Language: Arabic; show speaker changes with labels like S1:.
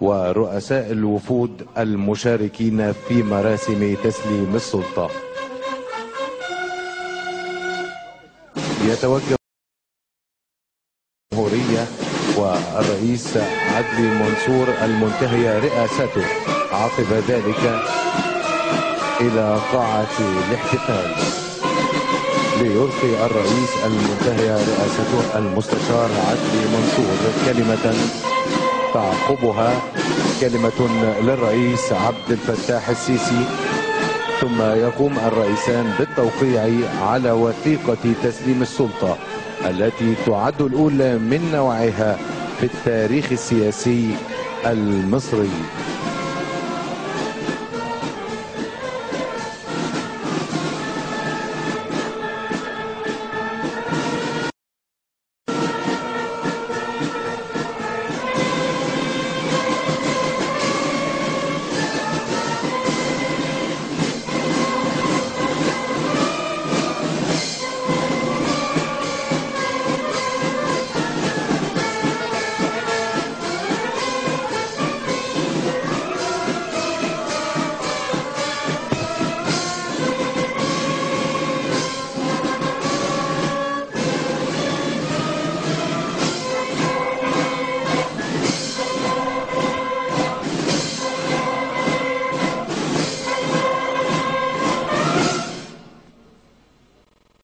S1: ورؤساء الوفود المشاركين في مراسم تسليم السلطة. يتوجه الجمهورية والرئيس عدلي منصور المنتهية رئاسته عقب ذلك إلى قاعة الاحتفال ليلقي الرئيس المنتهية رئاسته المستشار عدلي منصور كلمة تعقبها كلمة للرئيس عبد الفتاح السيسي، ثم يقوم الرئيسان بالتوقيع على وثيقة تسليم السلطة التي تعد الأولى من نوعها في التاريخ السياسي المصري.